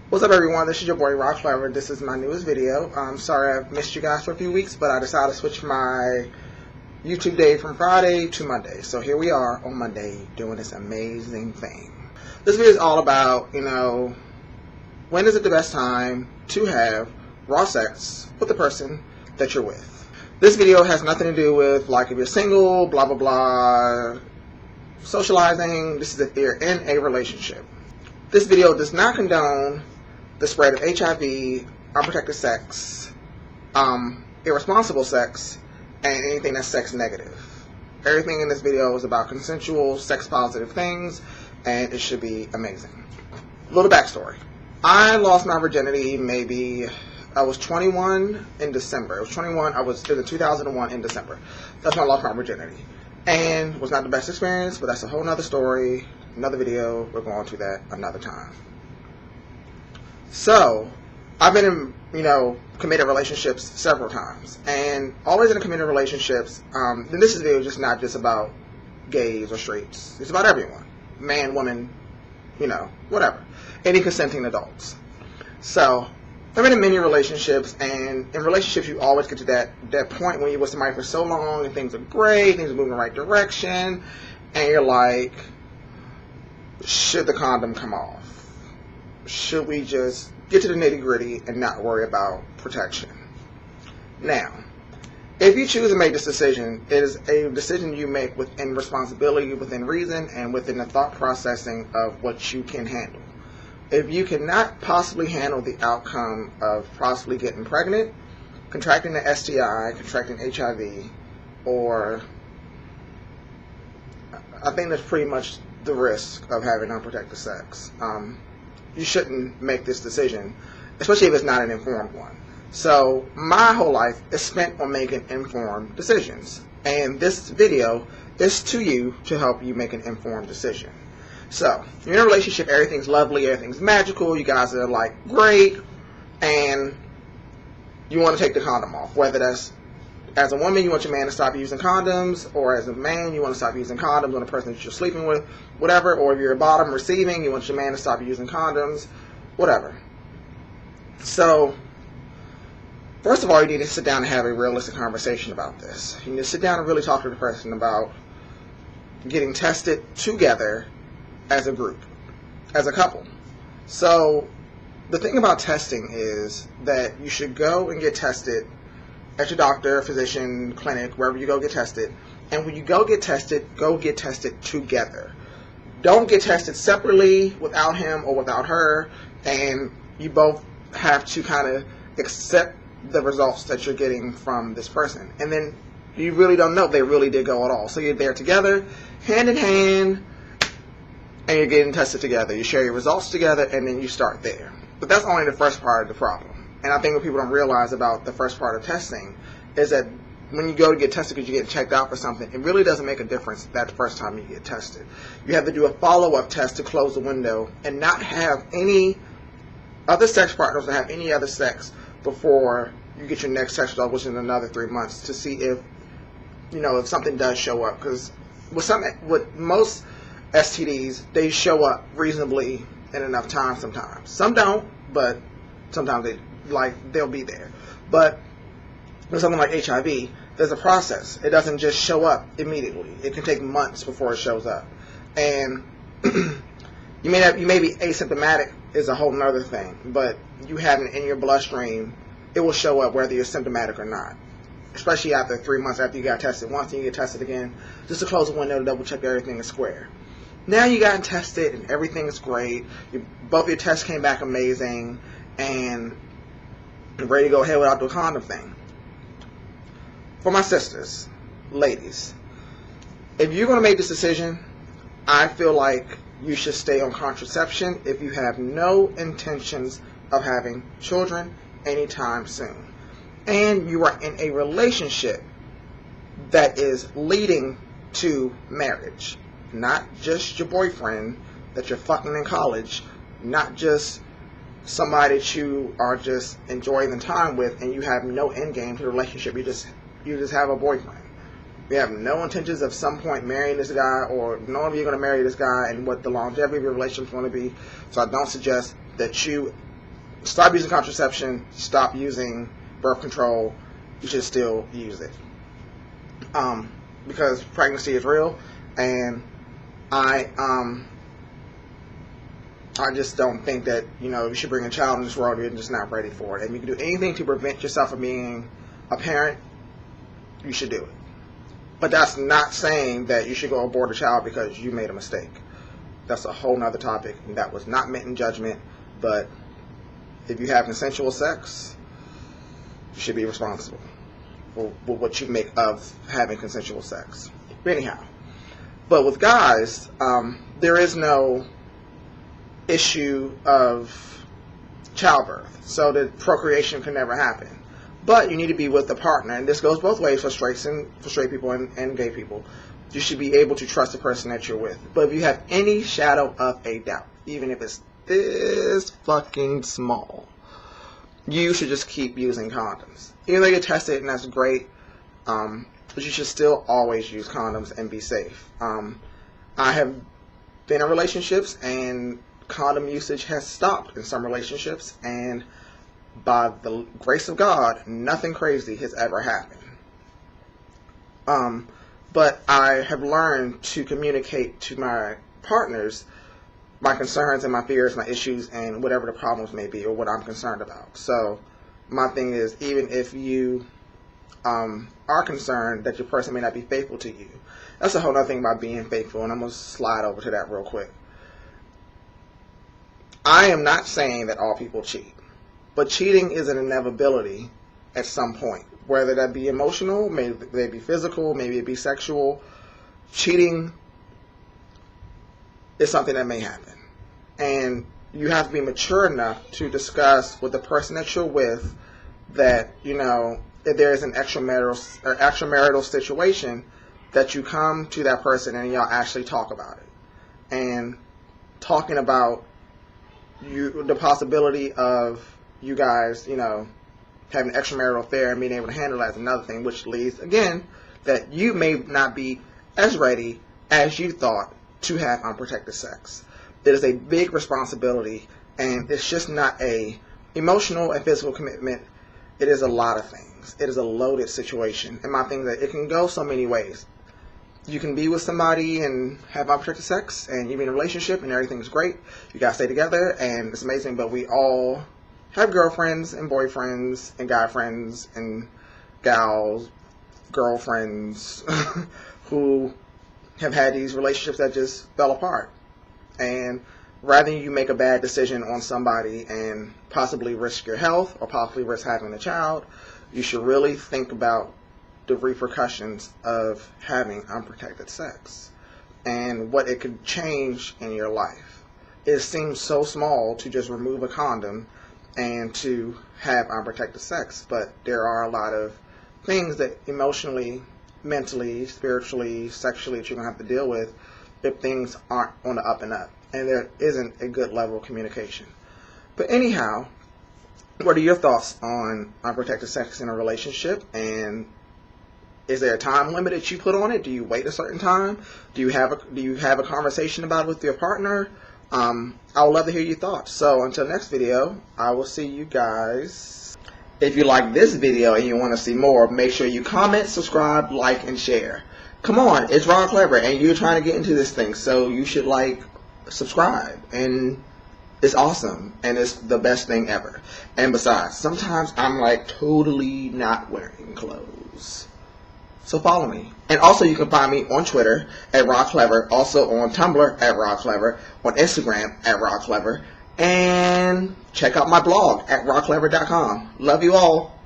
What's up, everyone? This is your boy Rock Clever. This is my newest video. I'm sorry I've missed you guys for a few weeks, but I decided to switch my YouTube day from Friday to Monday. So here we are on Monday doing this amazing thing. This video is all about, when is it the best time to have raw sex with the person that you're with. This video has nothing to do with, like, if you're single, blah, blah, blah, socializing. This is if you're in a relationship. This video does not condone the spread of HIV, unprotected sex, irresponsible sex, and anything that's sex negative. Everything in this video is about consensual, sex positive things, and it should be amazing. Little backstory. I lost my virginity I was 21 in December. It was in 2001 in December. That's when I lost my virginity. And it was not the best experience, but that's a whole nother story, another video. We're going to that another time. So, I've been in, committed relationships several times. And always in committed relationships, and this is video just not just about gays or straights. It's about everyone. Man, woman, whatever. Any consenting adults. So, I've been in many relationships, and in relationships you always get to that point when you're with somebody for so long and things are great, things are moving in the right direction, and you're like, should the condom come off? Should we just get to the nitty-gritty and not worry about protection? Now, if you choose to make this decision, it is a decision you make within responsibility, within reason, and within the thought processing of what you can handle. If you cannot possibly handle the outcome of possibly getting pregnant, contracting the STI, contracting HIV, or I think that's pretty much the risk of having unprotected sex, you shouldn't make this decision, especially if it's not an informed one. So my whole life is spent on making informed decisions, and this video is to you to help you make an informed decision. So, you're in a relationship, everything's lovely, everything's magical, you guys are like great, and you want to take the condom off. Whether that's, as a woman, you want your man to stop using condoms, or as a man, you want to stop using condoms on the person that you're sleeping with, whatever, or if you're a bottom receiving, you want your man to stop using condoms, whatever. So, first of all, you need to sit down and have a realistic conversation about this. You need to sit down and really talk to the person about getting tested together as a group, as a couple. So the thing about testing is that you should go and get tested at your doctor, physician, clinic, wherever you go get tested. And when you go get tested together. Don't get tested separately without him or without her, and you both have to kind of accept the results that you're getting from this person. And then you really don't know if they really did go at all. So you're there together, hand in hand, and you're getting tested together. You share your results together, and then you start there. But that's only the first part of the problem. And I think what people don't realize about the first part of testing is that when you go to get tested because you're getting checked out for something, it really doesn't make a difference that first time you get tested. You have to do a follow-up test to close the window and not have any other sex partners or have any other sex before you get your next sex result, which is in another 3 months, to see if, if something does show up. Because with most STDs, they show up reasonably in enough time sometimes. Some don't, but sometimes they'll be there. But with something like HIV, there's a process. It doesn't just show up immediately. It can take months before it shows up. And you may be asymptomatic is a whole nother thing, but you having it in your bloodstream, it will show up whether you're symptomatic or not. Especially after 3 months after you got tested once and you get tested again, just to close the window to double check everything is square. Now you got tested and everything is great. Both your tests came back amazing, and you're ready to go ahead without the condom thing. For my sisters, ladies, if you're going to make this decision, I feel like you should stay on contraception if you have no intentions of having children anytime soon. And you are in a relationship that is leading to marriage. Not just your boyfriend that you're fucking in college, not just somebody that you are just enjoying the time with and you have no end game to the relationship. You just have a boyfriend. You have no intentions of some point marrying this guy or knowing if you're going to marry this guy and what the longevity of your relationship is going to be. So I don't suggest that you stop using contraception, stop using birth control, you should still use it. Because pregnancy is real, and I just don't think that, you should bring a child in this world you're just not ready for it. And you can do anything to prevent yourself from being a parent, you should do it. But that's not saying that you should go abort a child because you made a mistake. That's a whole nother topic, and that was not meant in judgment. But if you have consensual sex, you should be responsible for what you make of having consensual sex. Anyhow, but with guys, there is no issue of childbirth, so that procreation can never happen. But you need to be with a partner, and this goes both ways for straight people and gay people. You should be able to trust the person that you're with. But if you have any shadow of a doubt, even if it's this fucking small, you should just keep using condoms. Even though you're tested, and that's great, but you should still always use condoms and be safe. I have been in relationships, and condom usage has stopped in some relationships, and by the grace of God, nothing crazy has ever happened. But I have learned to communicate to my partners my concerns and my fears, my issues, and whatever the problems may be or what I'm concerned about. So my thing is, even if you are concerned that your person may not be faithful to you, that's a whole other thing about being faithful, and I'm going to slide over to that real quick. I am not saying that all people cheat, but cheating is an inevitability at some point. Whether that be emotional, maybe it be physical, maybe it be sexual, cheating is something that may happen. And you have to be mature enough to discuss with the person that you're with that, if there is an extramarital situation, that you come to that person and y'all actually talk about it. And talking about the possibility of you guys, having an extramarital affair and being able to handle that is another thing, which leads, again, that you may not be as ready as you thought to have unprotected sex. It is a big responsibility, and it's just not a emotional and physical commitment. It is a lot of things. It is a loaded situation. And my thing is that it can go so many ways. You can be with somebody and have unprotected sex, and you're in a relationship and everything's great. You guys stay together and it's amazing, but we all have girlfriends and boyfriends and guy friends and gals, girlfriends who have had these relationships that just fell apart. And rather than you make a bad decision on somebody and possibly risk your health or possibly risk having a child, you should really think about the repercussions of having unprotected sex and what it could change in your life. It seems so small to just remove a condom and to have unprotected sex, but there are a lot of things that emotionally, mentally, spiritually, sexually that you're going to have to deal with if things aren't on the up and up and there isn't a good level of communication. But anyhow, what are your thoughts on unprotected sex in a relationship, and is there a time limit that you put on it? Do you wait a certain time? Do you have a conversation about it with your partner? I would love to hear your thoughts. So until next video, I will see you guys. If you like this video and you want to see more, make sure you comment, subscribe, like, and share. Come on, it's Ron Clever, and you're trying to get into this thing, so you should subscribe, and it's awesome, and it's the best thing ever. And besides, sometimes I'm totally not wearing clothes. So follow me. And also you can find me on Twitter at Ron Clever, also on Tumblr at Ron Clever, on Instagram at Ron Clever, and check out my blog at ronclever.com. Love you all.